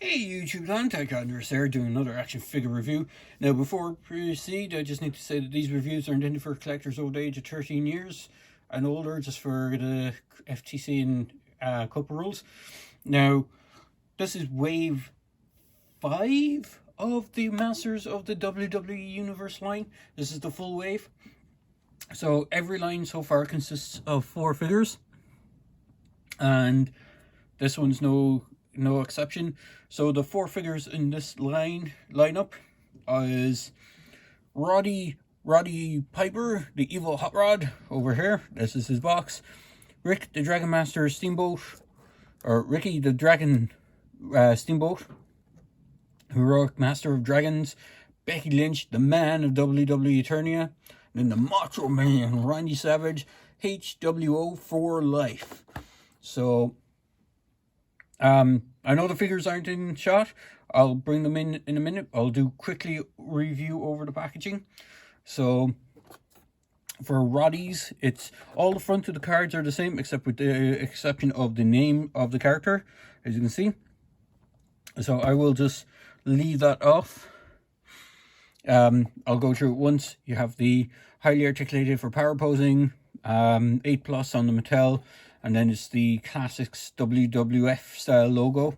Hey YouTube land, Tech Andrews there doing another action figure review. Now before we proceed, I just need to say that these reviews are intended for collectors over the age of 13 years and older, just for the FTC and couple rules. Now, this is wave 5 of the Masters of the WWE Universe line. This is the full wave. So every line so far consists of 4 figures, and this one's no exception. So the 4 figures in this lineup is Roddy Piper, the evil hot rod, over here. This is his box. Rick the Dragon Master Steamboat, or Ricky the Dragon Steamboat, heroic master of dragons. Becky Lynch, the man of WWE Eternia. And then the Macho Man, Randy Savage, HWO for life. So I know the figures aren't in shot. I'll bring them in a minute. I'll do quickly review over the packaging. So for Roddy's, it's all the front of the cards are the same, except with the exception of the name of the character, as you can see. So I will just leave that off. I'll go through it once. You have the highly articulated for power posing, 8+ on the Mattel, and then it's the classics WWF style logo.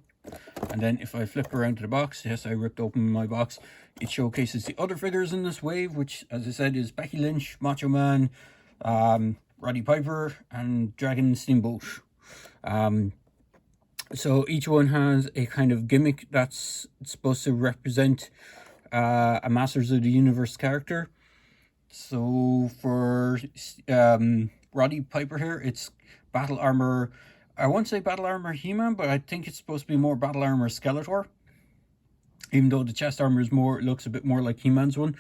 And then if I flip around to the box, yes, I ripped open my box, it showcases the other figures in this wave, which, as I said, is Becky Lynch, Macho Man, Roddy Piper, and Dragon Steamboat. So each one has a kind of gimmick that's supposed to represent a Masters of the Universe character. So for Roddy Piper here, it's battle armor. I won't say battle armor He-Man, but I think it's supposed to be more battle armor Skeletor. Even though the chest armor is more, it looks a bit more like He-Man's one,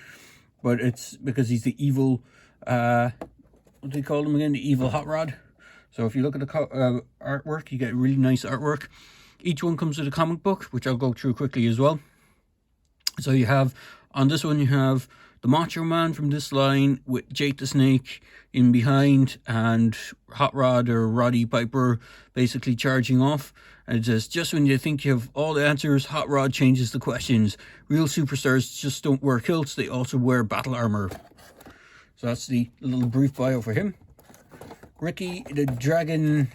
but it's because he's the evil. What do they call him again? The evil hot rod. So if you look at the artwork, you get really nice artwork. Each one comes with a comic book, which I'll go through quickly as well. So you have, on this one, you have the Macho Man from this line with Jake the Snake in behind, and Hot Rod or Roddy Piper basically charging off. And it says, just when you think you have all the answers, Hot Rod changes the questions. Real superstars just don't wear kilts, they also wear battle armor. So that's the little brief bio for him. Ricky the Dragon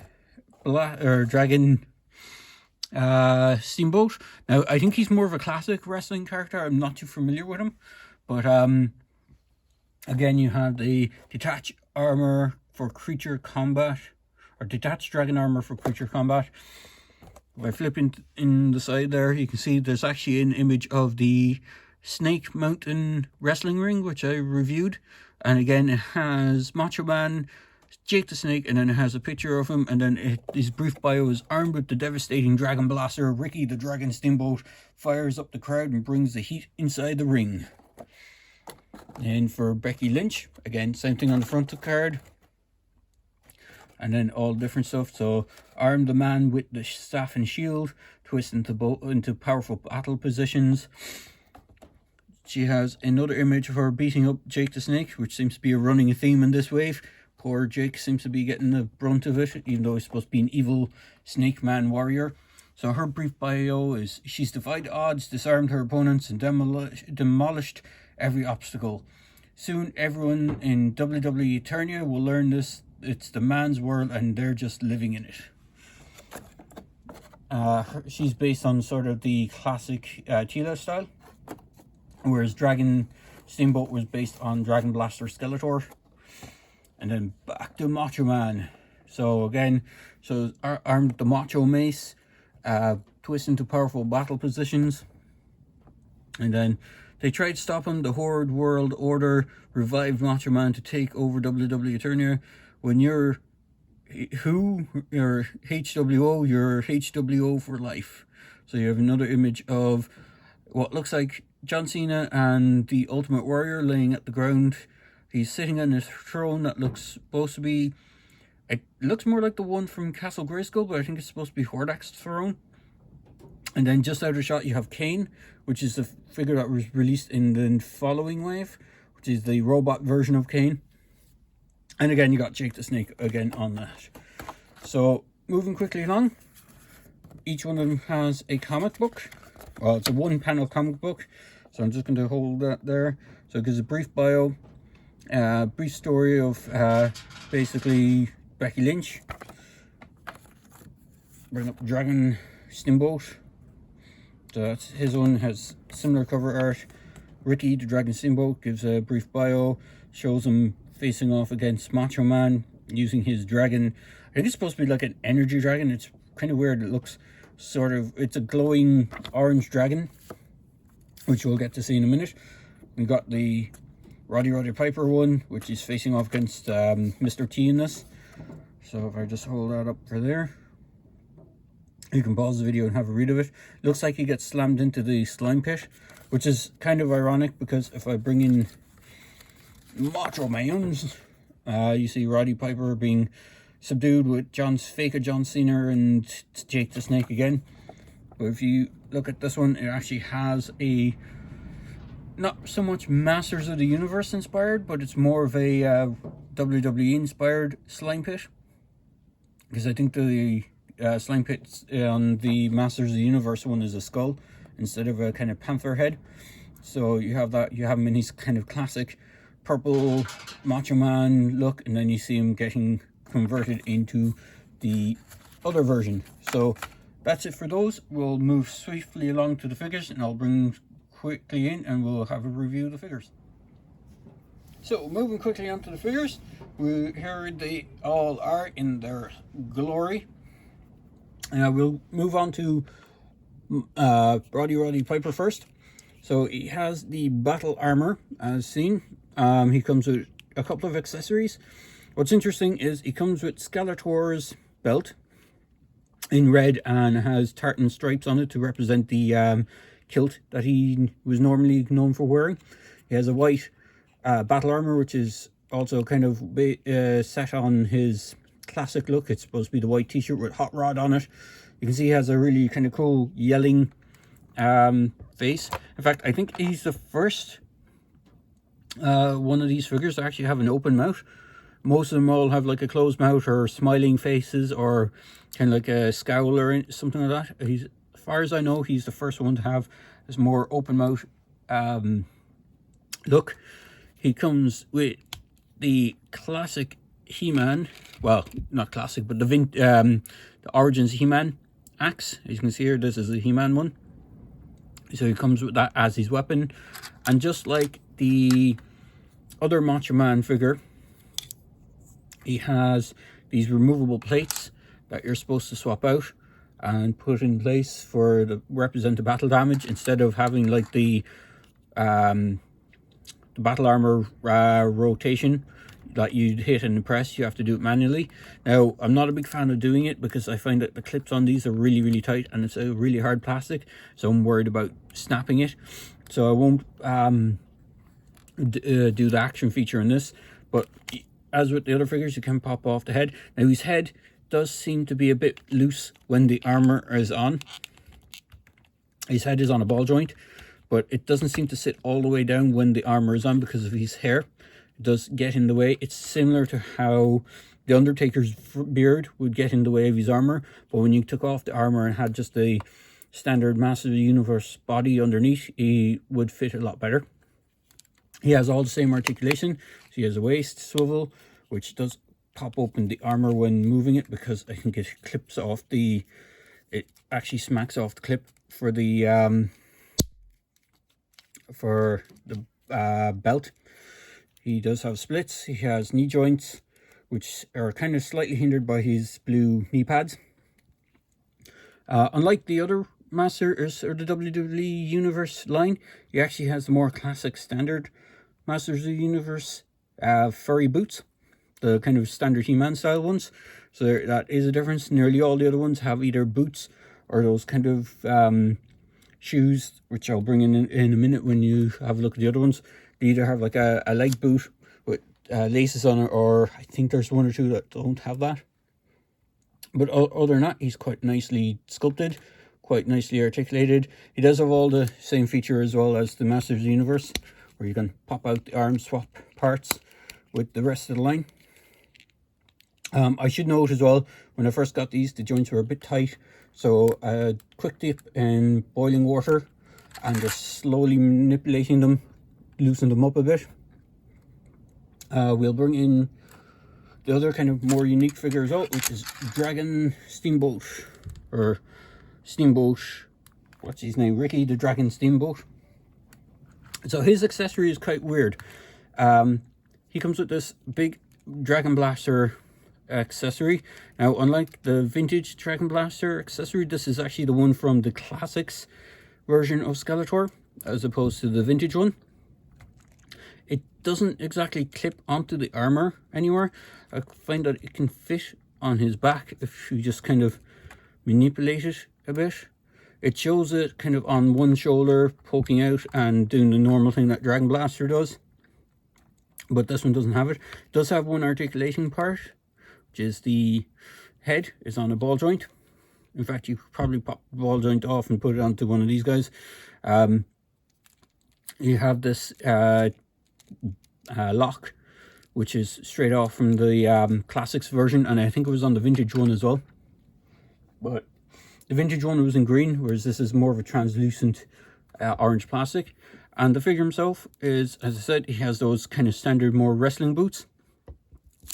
Steamboat. Now, I think he's more of a classic wrestling character. I'm not too familiar with him. But again, you have the detached armor for creature combat, or detached dragon armor for creature combat. If I flip in the side there, you can see there's actually an image of the Snake Mountain wrestling ring, which I reviewed. And again, it has Macho Man, Jake the Snake, and then it has a picture of him, and then his brief bio is armed with the devastating dragon blaster. Ricky the Dragon Steamboat fires up the crowd and brings the heat inside the ring. And for Becky Lynch, again, same thing on the front of the card, and then all different stuff. So arm the man with the staff and shield, twist into powerful battle positions. She has another image of her beating up Jake the Snake, which seems to be a running theme in this wave. Poor Jake seems to be getting the brunt of it, even though he's supposed to be an evil snake man warrior. So her brief bio is, she's defied odds, disarmed her opponents, and demolished every obstacle. Soon everyone in WWE Eternia will learn this. It's the man's world and they're just living in it. She's based on sort of the classic Tila style, whereas Dragon Steamboat was based on Dragon Blaster Skeletor. And then back to Macho Man. So again, so armed the Macho Mace, twist into powerful battle positions. And then they tried stopping the Horde World Order, revived Macho Man to take over WWE Eternia. When you're you're HWO, you're HWO for life. So you have another image of what looks like John Cena and the Ultimate Warrior laying at the ground. He's sitting on his throne that looks supposed to be, it looks more like the one from Castle Grayskull, but I think it's supposed to be Hordak's throne. And then just out of shot, you have Kane, which is the figure that was released in the following wave, which is the robot version of Kane. And again, you got Jake the Snake again on that. So, moving quickly along. each one of them has a comic book. Well, it's a one-panel comic book, so I'm just going to hold that there. So it gives a brief bio, brief story of basically Becky Lynch. Bring up Dragon Steamboat. So that's his one, has similar cover art. Ricky, the Dragon Steamboat, gives a brief bio, shows him facing off against Macho Man using his dragon. I think it's supposed to be like an energy dragon. It's kind of weird. It looks sort of, it's a glowing orange dragon, which we'll get to see in a minute. We got the Roddy Piper one, which is facing off against Mr. T in this. So if I just hold that up for there, you can pause the video and have a read of it. Looks like he gets slammed into the slime pit, which is kind of ironic because if I bring in Macho Man, you see Roddy Piper being subdued with fake John Cena and Jake the Snake again. But if you look at this one, it actually has a not so much Masters of the Universe inspired, but it's more of a WWE inspired slime pit, because I think the slime pit on the Masters of the Universe one is a skull instead of a kind of panther head. So you have that, you have him in his kind of classic purple Macho Man look, and then you see him getting converted into the other version. So that's it for those. We'll move swiftly along to the figures, and I'll bring quickly in and we'll have a review of the figures. So moving quickly onto the figures, here they all are in their glory. We'll move on to Roddy Piper first. So he has the battle armor as seen. He comes with a couple of accessories. What's interesting is he comes with Skeletor's belt in red and has tartan stripes on it to represent the kilt that he was normally known for wearing. He has a white battle armor, which is also kind of set on his classic look. It's supposed to be the white t-shirt with Hot Rod on it. You can see he has a really kind of cool yelling face. In fact, I think he's the first one of these figures to actually have an open mouth. Most of them all have like a closed mouth or smiling faces or kind of like a scowl or something like that. As far as I know, he's the first one to have this more open mouth look. He comes with the classic He-Man, well, not classic, but the Origins He-Man axe. As you can see here, this is the He-Man one. So he comes with that as his weapon. And just like the other Macho Man figure, he has these removable plates that you're supposed to swap out and put in place for the represent the battle damage, instead of having like the battle armor rotation that you'd hit and press. You have to do it manually. Now, I'm not a big fan of doing it because I find that the clips on these are really tight and it's a really hard plastic, so I'm worried about snapping it. So I won't do the action feature in this, but as with the other figures, you can pop off the head. Now his head does seem to be a bit loose when the armor is on. His head is on a ball joint, but it doesn't seem to sit all the way down when the armor is on because of his hair. It does get in the way. It's similar to how the Undertaker's beard would get in the way of his armor, but when you took off the armor and had just a standard Master of the Universe body underneath, he would fit a lot better. He has all the same articulation. So he has a waist swivel, which does pop open the armor when moving it, because I think it clips off it actually smacks off the clip for the belt. He does have splits. He has knee joints, which are kind of slightly hindered by his blue knee pads. Unlike the other Masters or the WWE Universe line, he actually has the more classic standard Masters of the Universe furry boots, the kind of standard He-Man style ones. So that is a difference. Nearly all the other ones have either boots or those kind of shoes, which I'll bring in a minute when you have a look at the other ones. They either have like a leg boot with laces on it, or I think there's one or two that don't have that. But other than that, he's quite nicely sculpted, quite nicely articulated. He does have all the same feature as well as the Masters of the Universe, where you can pop out the arm, swap parts with the rest of the line. I should note as well, when I first got these, the joints were a bit tight, So a quick dip in boiling water and just slowly manipulating them, loosen them up a bit. We'll bring in the other kind of more unique figure as well, which is Dragon Steamboat, or Steamboat, what's his name, Ricky the Dragon Steamboat. So his accessory is quite weird. He comes with this big Dragon Blaster accessory. Now, unlike the vintage Dragon Blaster accessory, this is actually the one from the classics version of Skeletor, as opposed to the vintage one. It doesn't exactly clip onto the armor anywhere. I find that it can fit on his back if you just kind of manipulate it a bit. It shows it kind of on one shoulder poking out and doing the normal thing that Dragon Blaster does, but this one doesn't have it. It does have one articulation part, which is the head is on a ball joint. In fact, you could probably pop the ball joint off and put it onto one of these guys. You have this lock, which is straight off from the classics version, and I think it was on the vintage one as well. But the vintage one was in green, whereas this is more of a translucent orange plastic. And the figure himself is, as I said, he has those kind of standard, more wrestling boots,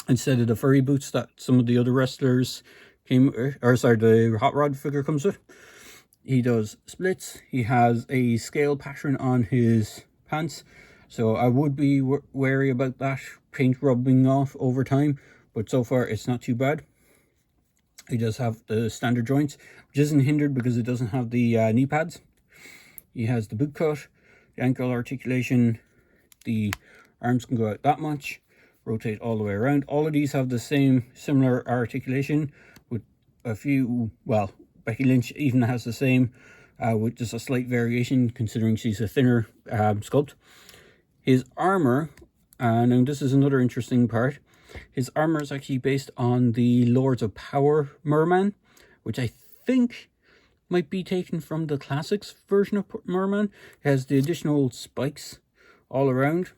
instead of the furry boots that some of the other wrestlers the Hot Rod figure comes with. He does splits. He has a scale pattern on his pants, so I would be wary about that paint rubbing off over time, but so far it's not too bad. He does have the standard joints, which isn't hindered because it doesn't have the knee pads. He has the boot cut, the ankle articulation, the arms can go out that much, rotate all the way around. All of these have the same similar articulation, with a few, well, Becky Lynch even has the same, with just a slight variation considering she's a thinner sculpt. His armor, and this is another interesting part, his armor is actually based on the Lords of Power Merman, which I think might be taken from the classics version of Merman. It has the additional spikes all around,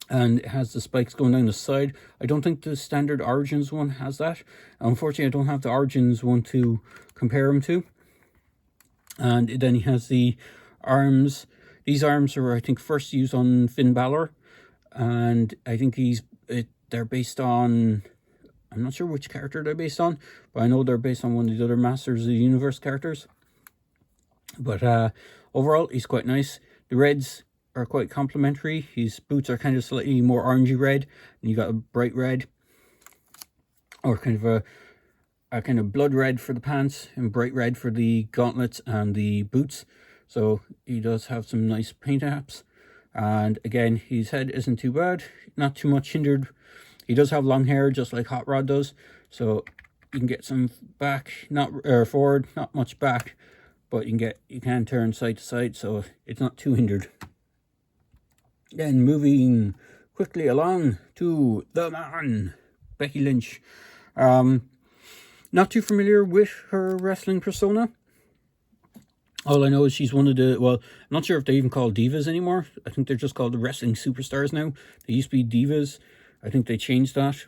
and it has the spikes going down the side. I don't think the standard Origins one has that. Unfortunately, I don't have the Origins one to compare them to. And then he has the arms. These arms were, I think, first used on Finn Balor, and I think they're based on, I'm not sure which character they're based on, but I know they're based on one of the other Masters of the Universe characters. But overall, he's quite nice. The reds are quite complimentary. His boots are kind of slightly more orangey red, and you got a bright red, or kind of a kind of blood red for the pants and bright red for the gauntlets and the boots. So he does have some nice paint apps. And again, his head isn't too bad, not too much hindered. He does have long hair, just like Hot Rod does, so you can get some back, forward, not much back, but you can turn side to side, so it's not too hindered. Then moving quickly along to the man, Becky Lynch. Not too familiar with her wrestling persona. All I know is she's one of the, well, I'm not sure if they even call divas anymore. I think they're just called the wrestling superstars now. They used to be divas. I think they changed that,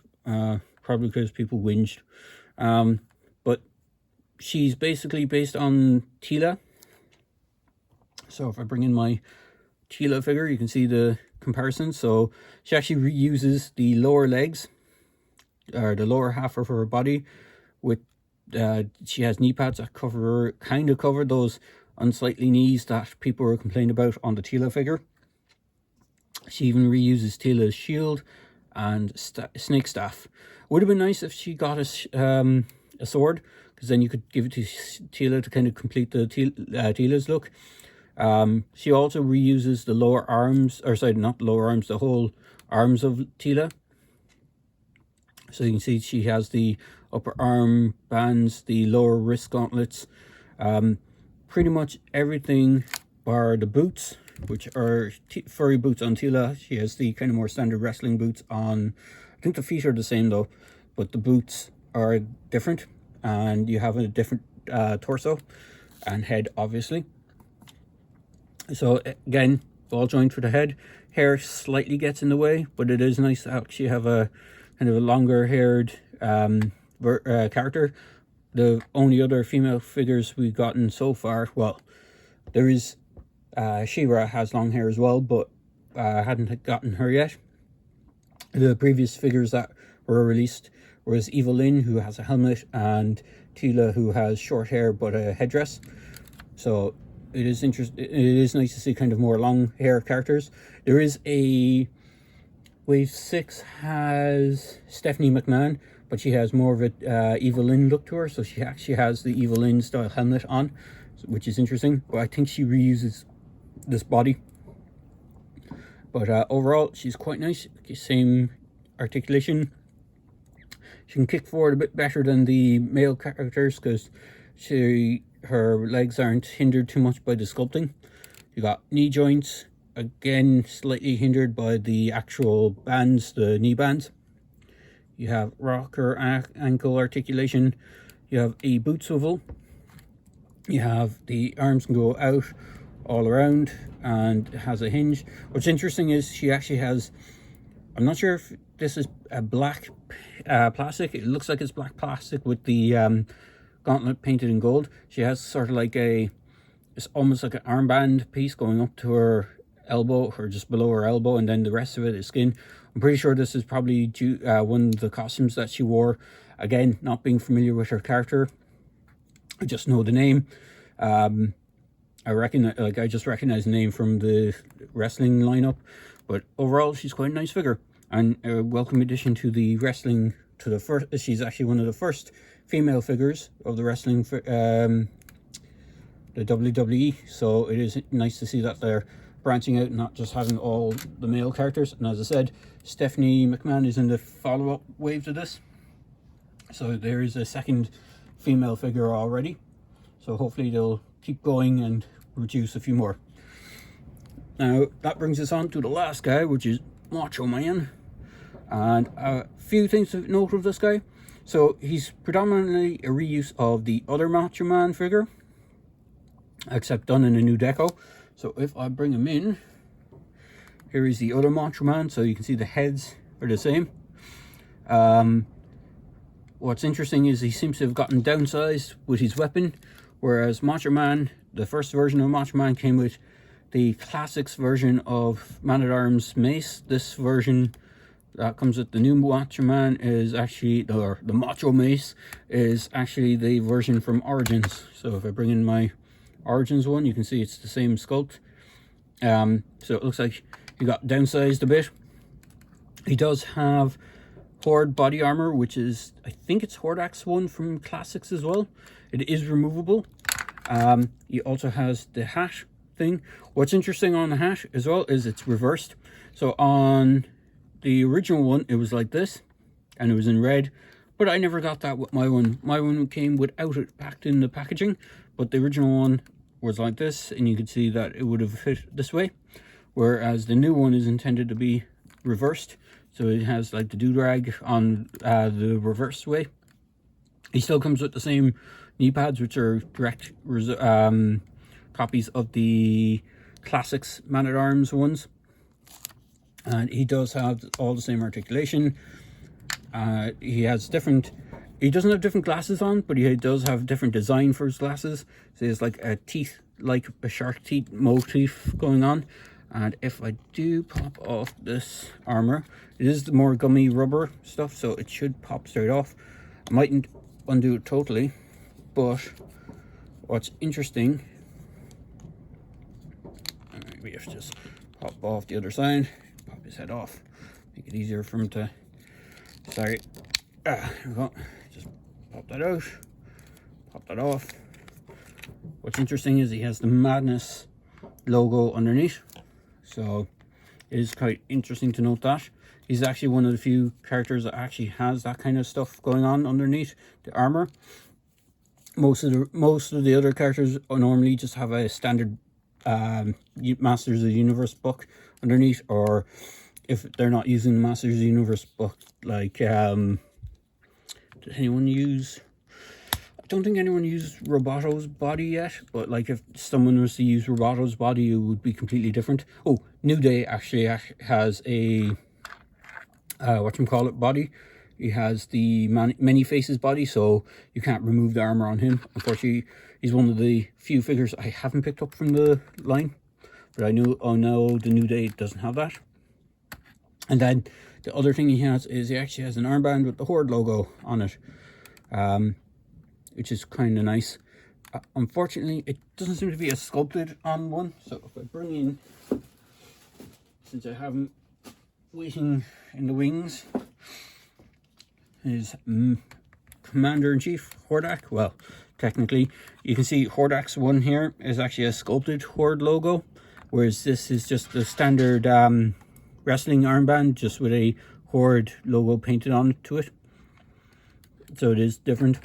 probably because people whinged. But she's basically based on Teela. So if I bring in my Teela figure, you can see the comparison. So she actually reuses the lower legs, or the lower half of her body, with she has knee pads that kind of cover those unsightly knees that people were complaining about on the Teela figure. She even reuses Teela's shield and snake staff. Would have been nice if she got a sword, because then you could give it to Teela to kind of complete the Teela's look. She also reuses the lower arms, or sorry, not the lower arms, the whole arms of Teela. So you can see she has the upper arm bands, the lower wrist gauntlets, pretty much everything bar the boots, which are furry boots on Teela. She has the kind of more standard wrestling boots on. I think the feet are the same though, but the boots are different, and you have a different torso and head, obviously. So again, ball joint for the head. Hair slightly gets in the way, but it is nice to actually have a kind of a longer haired character. the only other female figures we've gotten so far. Well, there is She-Ra has long hair as well, but I hadn't gotten her yet. The previous figures that were released was Evelyn, who has a helmet, and Tila, who has short hair but a headdress. So it is It is nice to see kind of more long hair characters. There is a Wave 6 has Stephanie McMahon, but she has more of a Evelyn look to her, so she actually has the Evelyn style helmet on, which is interesting. But I think she reuses this body. But overall, she's quite nice. Same articulation. She can kick forward a bit better than the male characters because her legs aren't hindered too much by the sculpting. You got knee joints, again slightly hindered by the actual bands, the knee bands. You have rocker ankle articulation. You have a boot swivel. You have the arms can go out all around and has a hinge. What's interesting is she actually has, I'm not sure if this is a black plastic. It looks like it's black plastic with the gauntlet painted in gold. She has sort of like it's almost like an armband piece going up to her elbow or just below her elbow, and then the rest of it is skin. I'm pretty sure this is probably one of the costumes that she wore. Again, not being familiar with her character, I just know the name. I just recognize the name from the wrestling lineup, but overall she's quite a nice figure and a welcome addition to the wrestling. She's actually one of the first female figures of the wrestling the WWE, so it is nice to see that they're branching out, not just having all the male characters. And as I said, Stephanie McMahon is in the follow-up wave to this, so there is a second female figure already, so hopefully they'll keep going and reduce a few more. Now that brings us on to the last guy, which is Macho Man. And a few things to note of this guy. So he's predominantly a reuse of the other Macho Man figure, except done in a new deco. So if I bring him in, here is the other Macho Man, so you can see the heads are the same. What's interesting is he seems to have gotten downsized with his weapon, whereas Macho Man, the first version of Macho Man, came with the classics version of Man-at-Arms mace. This version that comes with the new Macho Man is actually, or the Macho Mace, is actually the version from Origins. So if I bring in my Origins one, you can see it's the same sculpt. So it looks like he got downsized a bit. He does have Horde body armor, which is, I think it's Hordak's one from Classics as well. It is removable. He also has the hat thing. What's interesting on the hat as well is it's reversed. So on the original one, it was like this, and it was in red, but I never got that with my one. My one came without it packed in the packaging, but the original one was like this, and you could see that it would have fit this way, whereas the new one is intended to be reversed, so it has like the do-rag on the reverse way. He still comes with the same knee pads, which are direct copies of the Classics Man-at-Arms ones. And he does have all the same articulation. He doesn't have different glasses on, but he does have different design for his glasses. So there's like a teeth, like a shark teeth motif going on. And if I do pop off this armor, it is the more gummy rubber stuff, so it should pop straight off. I mightn't undo it totally, but what's interesting, we have to just pop off the other side, pop his head off, make it easier for him to, sorry, here we go, just pop that out, pop that off. What's interesting is he has the Madness logo underneath, so it is quite interesting to note that. He's actually one of the few characters that actually has that kind of stuff going on underneath the armor. Most of the other characters normally just have a standard Masters of the Universe book underneath, or if they're not using the Masters of the Universe book, like did anyone use, I don't think anyone used Roboto's body yet, but like if someone was to use Roboto's body, it would be completely different. Oh, New Day actually has a whatchamacallit body. He has the many faces body, so you can't remove the armor on him. Unfortunately, he's one of the few figures I haven't picked up from the line, but I know the New Day doesn't have that. And then the other thing he has is he actually has an armband with the Horde logo on it, which is kind of nice. Unfortunately, it doesn't seem to be as sculpted on one. So if I bring in, since I have him waiting in the wings, is Commander-in-Chief Hordak. Well, technically, you can see Hordak's one here is actually a sculpted Horde logo, whereas this is just the standard wrestling armband, just with a Horde logo painted onto it. So it is different.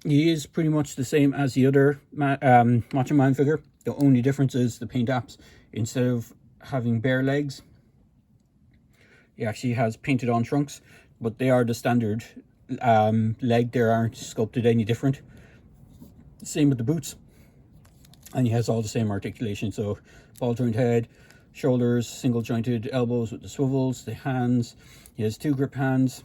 He is pretty much the same as the other Macho Man figure. The only difference is the paint apps. Instead of having bare legs, he actually has painted on trunks, but they are the standard leg. They aren't sculpted any different. Same with the boots. And he has all the same articulation. So ball joint head, shoulders, single jointed elbows with the swivels, the hands. He has 2 grip hands.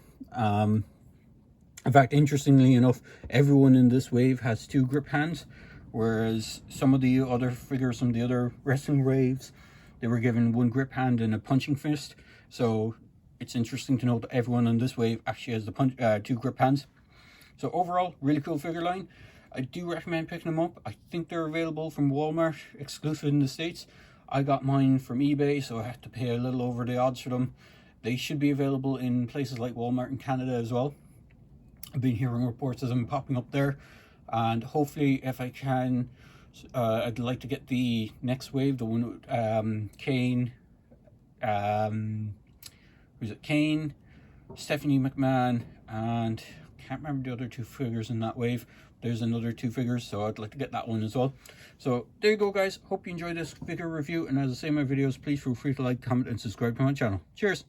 In fact, interestingly enough, everyone in this wave has 2 grip hands, whereas some of the other figures from the other wrestling waves, they were given 1 grip hand and a punching fist. So it's interesting to note that everyone in this wave actually has the 2 grip hands. So overall, really cool figure line. I do recommend picking them up. I think they're available from Walmart, exclusive in the States. I got mine from eBay, so I had to pay a little over the odds for them. They should be available in places like Walmart in Canada as well. I've been hearing reports of them popping up there, and hopefully if I can, I'd like to get the next wave, the one with Kane, who's it, Kane, Stephanie McMahon, and can't remember the other 2 figures in that wave. There's another 2 figures, so I'd like to get that one as well. So there you go, guys. Hope you enjoyed this figure review, and as I say in my videos, please feel free to like, comment, and subscribe to my channel. Cheers!